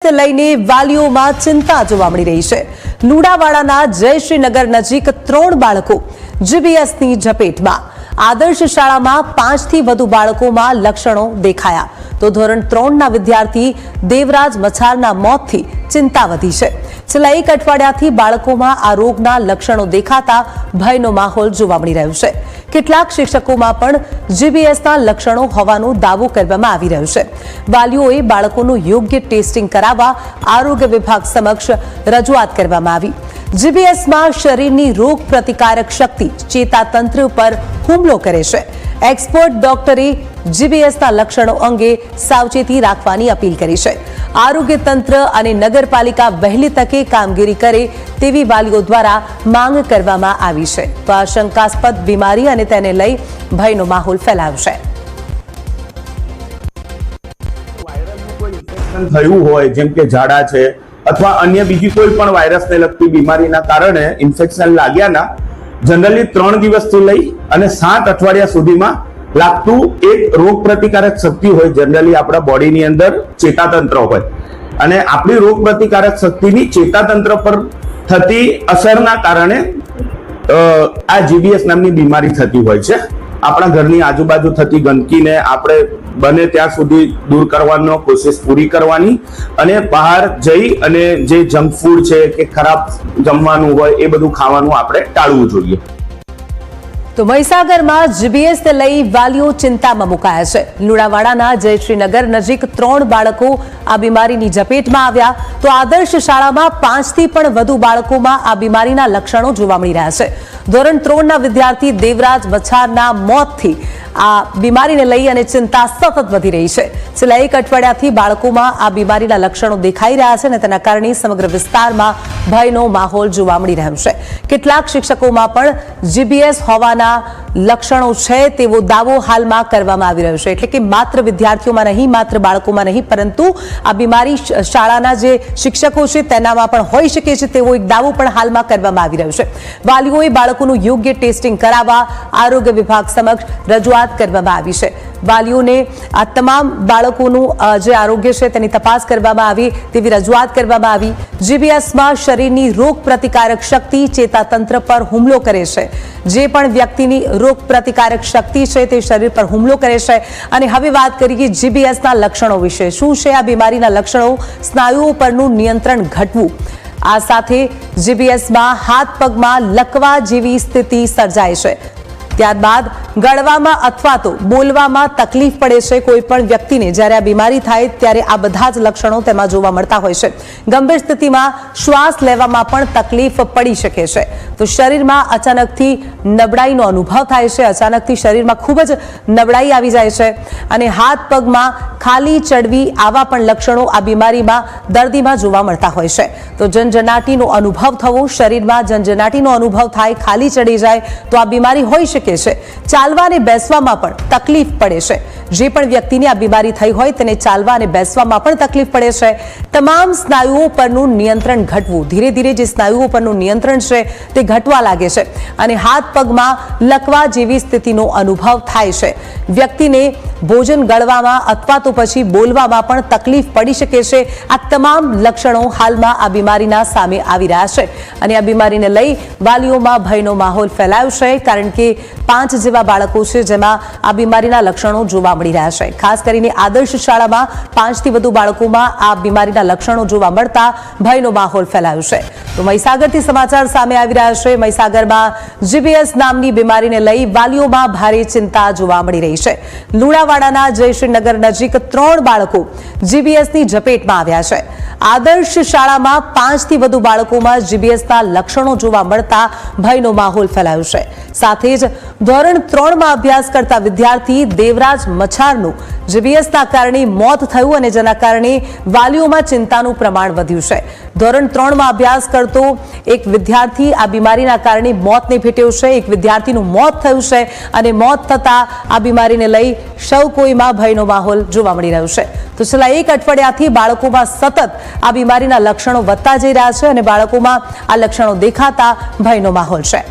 ને લઈને વાલીઓમાં ચિંતા જોવા મળી રહી છે। લુણાવાડાના જયશ્રીનગર નજીક 3 બાળકો જીબીએસની ઝપેટમાં। આદર્શ શાળામાં 5 થી વધુ બાળકોમાં લક્ષણો દેખાયા તો ધોરણ 3ના વિદ્યાર્થી દેવરાજ મછારના મોતથી ચિંતા વધી છે। છેલ્લા 1 અઠવાડિયાથી બાળકોમાં આ રોગના લક્ષણો દેખાતા ભયનો માહોલ જોવા મળી રહ્યો છે। કેટલાક શિક્ષકોમાં પણ જીબીએસના લક્ષણો હોવાનો દાવો કરવામાં આવી રહ્યો છે। વાલીઓએ બાળકોનું યોગ્ય ટેસ્ટિંગ કરાવવા આરોગ્ય વિભાગ સમક્ષ રજૂઆત કરવામાં આવી। જીબીએસમાં શરીરની રોગ પ્રતિકારક શક્તિ ચેતાતંત્ર પર હુમલો કરે છે। એક્સપર્ટ ડોક્ટરે જીબીએસના લક્ષણો અંગે સાવચેતી રાખવાની અપીલ કરી છે। આરોગ્ય તંત્ર અને નગરપાલિકા વહેલી તકે કામગીરી કરે તેવી વાલીઓ દ્વારા માંગ કરવામાં આવી છે। તો આ શંકાસ્પદ બીમારી અને તેને લઈ ભયનો માહોલ ફેલાયો છે। થયું હોય જેમ કે ઝાડા છે અથવા અન્ય બીજી કોઈ પણ વાયરસને લગતી બીમારીના કારણે ઇન્ફેક્શન લાગ્યાના જનરલી 3 દિવસથી લઈ અને 7 અઠવાડિયા સુધીમાં લાગતું એક રોગ પ્રતિકારક શક્તિ હોય। જનરલી આપણા બોડીની અંદર ચેતાતંત્ર હોય અને આપણી રોગ પ્રતિકારક શક્તિની ચેતાતંત્ર પર થતી અસરના કારણે આ જીબીએસ નામની બીમારી થતી હોય છે। આપણા ઘરની આજુબાજુ થતી ગંદકીને આપણે બને ત્યાં સુધી દૂર કરવાનો કોશિશ પૂરી કરવાની અને બહાર જઈ અને જે જંક ફૂડ છે કે ખરાબ જમવાનું હોય એ બધું ખાવાનું આપણે ટાળવું જોઈએ। તો મહીસાગરમાં જીબીએસને લઈ વાલીઓ ચિંતામાં મુકાયા છે। લુણાવાડાના જયશ્રીનગર નજીક 3 બાળકો આ બીમારીની ઝપેટમાં આવ્યા તો આદર્શ શાળામાં 5 થી પણ વધુ બાળકોમાં આ બીમારીના લક્ષણો જોવા મળી રહ્યા છે। ધોરણ 3ના વિદ્યાર્થી દેવરાજ મછારના મોતથી આ બીમારીને લઈ અને ચિંતા સતત વધી રહી છે। છેલ્લા 1 અઠવાડિયાથી બાળકોમાં આ બીમારીના લક્ષણો દેખાઈ રહ્યા છે અને તેના કારણે સમગ્ર વિસ્તારમાં ભયનો માહોલ જોવા મળી રહ્યો છે। કેટલાક શિક્ષકોમાં પણ જીબીએસ હોવાના લક્ષણો છે તેવો દાવો હાલમાં કરવામાં આવી રહ્યો છે। એટલે કે માત્ર વિદ્યાર્થીઓમાં નહીં, માત્ર બાળકોમાં નહીં, પરંતુ આ બીમારી શાળાના જે શિક્ષકો છે તેનામાં પણ હોઈ શકે છે તેવો એક દાવો પણ હાલમાં કરવામાં આવી રહ્યો છે। વાલીઓએ બાળકોનું યોગ્ય ટેસ્ટિંગ કરાવવા આરોગ્ય વિભાગ સમક્ષ રજૂઆત કરવામાં આવી છે। વાલીઓને આ તમામ બાળકોનું જે આરોગ્ય છે તેની તપાસ કરવામાં આવી તેવી રજૂઆત કરવામાં આવી। જીબીએસમાં શરીરની રોગ પ્રતિકારક શક્તિ ચેતાતંત્ર પર હુમલો કરે છે। જે પણ વ્યક્તિની રોગ પ્રતિકારક શક્તિ છે તે શરીર પર હુમલો કરે છે। અને હવે વાત કરીએ જીબીએસના લક્ષણો વિશે। શું છે આ બીમારીના લક્ષણો? સ્નાયુઓ પરનું નિયંત્રણ ઘટવું, આ સાથે જીબીએસમાં હાથ પગમાં લકવા જેવી સ્થિતિ સર્જાય છે। ત્યારબાદ ગળવામાં અથવા તો બોલવામાં તકલીફ પડે છે। કોઈ પણ વ્યક્તિને જ્યારે આ બીમારી થાય ત્યારે આ બધા જ લક્ષણો તેમાં જોવા મળતા હોય છે। ગંભીર સ્થિતિમાં શ્વાસ લેવામાં પણ તકલીફ પડી શકે છે। તો શરીરમાં અચાનકથી નબળાઈનો અનુભવ થાય છે। અચાનકથી શરીરમાં ખૂબ જ નબળાઈ આવી જાય છે અને હાથ પગમાં ખાલી ચડવી આવા પણ લક્ષણો આ બીમારીમાં દર્દીમાં જોવા મળતા હોય છે। તો જનજનાટીનો અનુભવ થવો, શરીરમાં જનજનાટીનો અનુભવ થાય, ખાલી ચડી જાય તો આ બીમારી હોઈ શકે છે। ચાલવા અને બેસવામાં પણ તકલીફ પડે છે। જે પણ વ્યક્તિને આ બીમારી થઈ હોય તેને ચાલવા અને બેસવામાં પણ તકલીફ પડે છે। તમામ સ્નાયુઓ પરનું નિયંત્રણ ઘટવું, ધીરે ધીરે જે સ્નાયુઓ પરનું નિયંત્રણ છે તે ઘટવા લાગે છે અને હાથ પગમાં લકવા જેવી સ્થિતિનો અનુભવ થાય છે। વ્યક્તિને ભોજન ગળવામાં અથવા તો પછી બોલવામાં પણ તકલીફ પડી શકે છે। આ તમામ લક્ષણો હાલમાં આ બીમારીના સામે આવી રહ્યા છે અને આ બીમારીને લઈ વાલીઓમાં ભયનો માહોલ ફેલાયો છે। કારણ કે 5 જેવા બાળકો છે જેમાં આ બીમારીના લક્ષણો જોવા મળી રહ્યા છે। ખાસ કરીને આદર્શ શાળામાં 5 થી વધુ બાળકોમાં આ બીમારીના લક્ષણો જોવા મળતા ભયનો માહોલ ફેલાયો છે। તો મહીસાગરથી સમાચાર સામે આવી રહ્યા છે। મહીસાગરમાં જીબીએસ નામની બીમારીને લઈ વાલીઓમાં ભારે ચિંતા જોવા મળી રહી છે। લુણાવાડાના જયશ્રીનગર નજીક 3 બાળકો જીબીએસની ઝપેટમાં આવ્યા છે। આદર્શ શાળામાં 5 થી વધુ બાળકોમાં જીબીએસના લક્ષણો જોવા મળતા ભયનો માહોલ ફેલાયો છે। સાથે જ ધોરણ 3માં અભ્યાસ કરતા વિદ્યાર્થી દેવરાજ મછારનું જીબીએસના કારણે મોત થયું અને જેના કારણે વાલીઓમાં ચિંતાનું પ્રમાણ વધ્યું છે। ધોરણ 3માં અભ્યાસ કરતો એક વિદ્યાર્થી આ બીમારીના કારણે મોતને ભેટ્યો છે। એક વિદ્યાર્થીનું મોત થયું છે અને મોત થતા આ બીમારીને લઈ સૌ કોઈમાં ભયનો માહોલ જોવા મળી રહ્યો છે। તો છેલ્લા 1 અઠવાડિયાથી બાળકોમાં સતત આ બીમારીના લક્ષણો વધતા જઈ રહ્યા છે અને બાળકોમાં આ લક્ષણો દેખાતા ભયનો માહોલ છે।